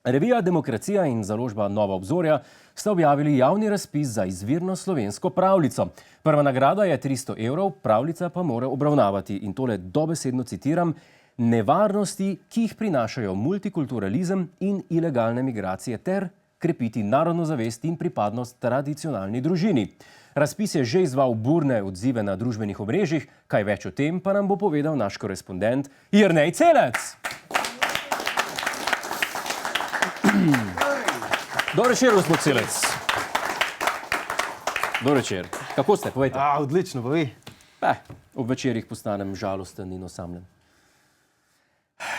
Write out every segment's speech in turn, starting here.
Revija Demokracija in založba Nova obzorja sta objavili javni razpis za izvirno slovensko pravljico. Prva nagrada je 300 evrov, pravljica pa mora obravnavati, in tole dobesedno citiram, nevarnosti, ki jih prinašajo multikulturalizem in ilegalne migracije ter krepiti narodno zavest in pripadnost tradicionalni družini. Razpis je že izzval burne odzive na družbenih omrežjih, kaj več o tem pa nam bo povedal naš korespondent Jernej Celec. Dober večer, gospod Celec. Dober večer. Kako ste, povejte? Odlično, pa vi. Ob večerih postanem žalosten in osamljen.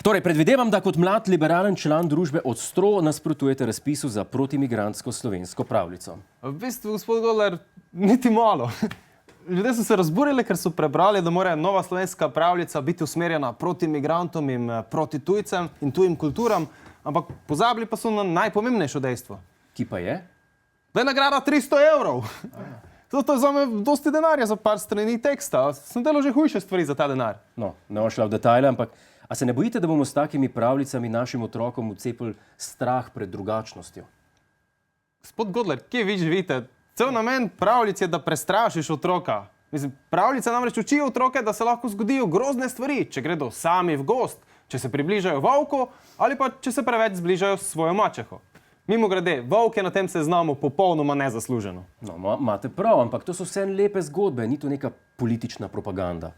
Torej, predvidevam, da kot mlad liberalen član družbe ostro nasprotujete razpisu za protimigrantsko slovensko pravljico. V bistvu, gospod Godler, niti malo. Ljudje so se razburili, ker so prebrali, da mora nova slovenska pravljica biti usmerjena proti migrantom in proti tujcem in tujim kulturam, ampak pozabili pa so na najpomembnejše dejstvo. Ki pa je? Da je nagrada 300 evrov. To je zame dosti denarja za par strani teksta. Sem delal že hujše stvari za ta denar. No, ne bom šla v detajle, ampak a se ne bojite, da bomo s takimi pravljicami našim otrokom vcepili strah pred drugačnostjo? Gospod Godler, kje vi živite? Cel namen pravljic je, da prestrašiš otroka. Pravljice namreč učijo otroke, da se lahko zgodijo grozne stvari, če gredo sami v gozd, če se približajo volku ali pa če se preveč zbližajo s svojo mačeho. Mimogrede, volk je na tem seznamu popolnoma nezasluženo. No, imate prav, ampak to so vse lepe zgodbe, ni to neka politična propaganda.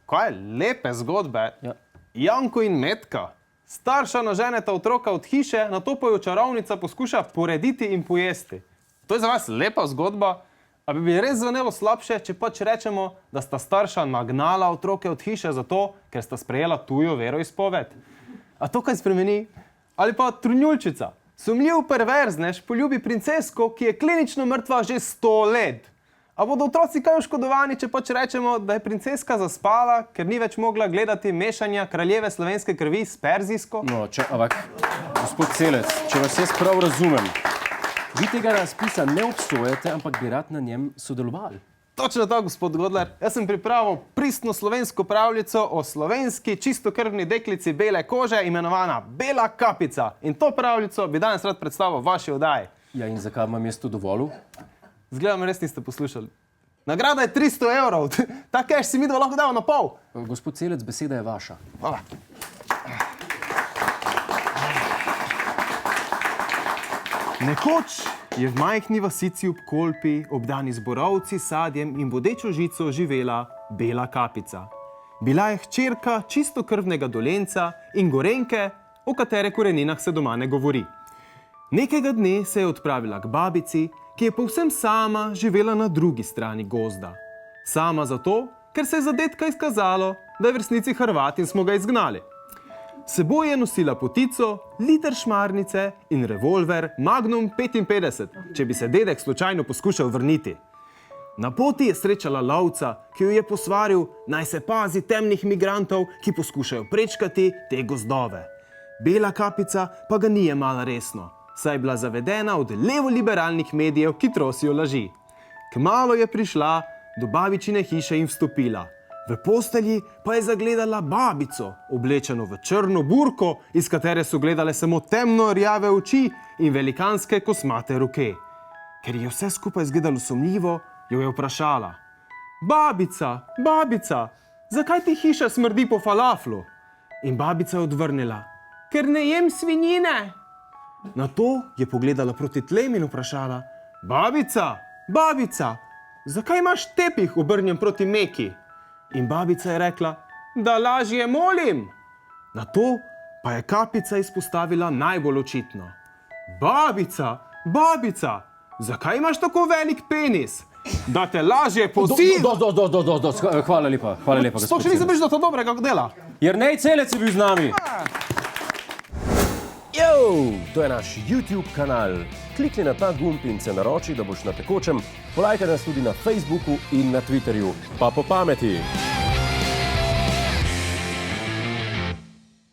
Kaj lepe zgodbe? Ja. Janko in Metka. Starša naženeta otroka od hiše, nato pa jo čarovnica poskuša porediti in pojesti. To je za vas lepa zgodba? A bi res zvenelo slabše, če pač rečemo, da sta starša nagnala otroke od hiše zato, ker sta sprejela tujo veroizpoved? A to kaj spremeni? Ali pa trunjulčica. Sumljiv perverznež poljubi princesko, ki je klinično mrtva že 100 let. A bodo otroci kaj oškodovani, če pač rečemo, da je princeska zaspala, ker ni več mogla gledati mešanja kraljeve slovenske krvi s perzijsko? No, ampak, gospod Celec, če vas jaz prav razumem, vi tega razpisa ne obsojate, ampak bi rad na njem sodelovali. Točno to, gospod Godler. Jaz sem pripravil pristno slovensko pravljico o slovenski čistokrvni deklici bele kože, imenovana Bela kapica. In to pravljico bi danes rad predstavil v vaši oddaji. Ja, in zakaj vam jaz to dovolil? Zgledam, res niste poslušali. Nagrada je 300 evrov. Ta keš si midva lahko dava na pol. Gospod Celec, beseda je vaša. Hvala. Nekoč je v majhni vasici ob Kolpi, obdani z borovci, sadjem in bodečo žico živela Bela kapica. Bila je hčerka čistokrvnega Dolenca in Gorenjke, o katere koreninah se doma ne govori. Nekega dne se je odpravila k babici, ki je povsem sama živela na drugi strani gozda. Sama zato, ker se je za dedka izkazalo, da je v resnici Hrvat in smo ga izgnali. S seboj je nosila potico, liter šmarnice in revolver Magnum 55, če bi se dedek slučajno poskušal vrniti. Na poti je srečala lovca, ki jo je posvaril, naj se pazi temnih migrantov, ki poskušajo prečkati te gozdove. Bela kapica pa ga ni jemala resno, saj je bila zavedena od levoliberalnih medijev, ki trosijo laži. Kmalu je prišla do babičine hiše in vstopila. V postelji pa je zagledala babico, oblečeno v črno burko, iz katere so gledale samo temno rjave oči in velikanske kosmate roke. Ker je vse skupaj izgledalo sumljivo, jo je vprašala: Babica, babica, zakaj ti hiša smrdi po falaflu? In babica je odvrnila: Ker ne jem svinjine. Nato je pogledala proti tlem in vprašala: Babica, babica, zakaj imaš tepih obrnjen proti meki? In babica je rekla: Da lažje molim. Nato pa je kapica izpostavila najbolj očitno: Babica, babica, zakaj imaš tako velik penis? Da te lažje pozivam. Hvala lepa, gospod Sploh še nisem prišel do to dobrega dela. Jernej Celec je bil z nami. To je naš YouTube kanal. Klikni na ta gumb in se naroči, da boš na tekočem. Polajkaj nas tudi na Facebooku in na Twitterju. Pa po pameti!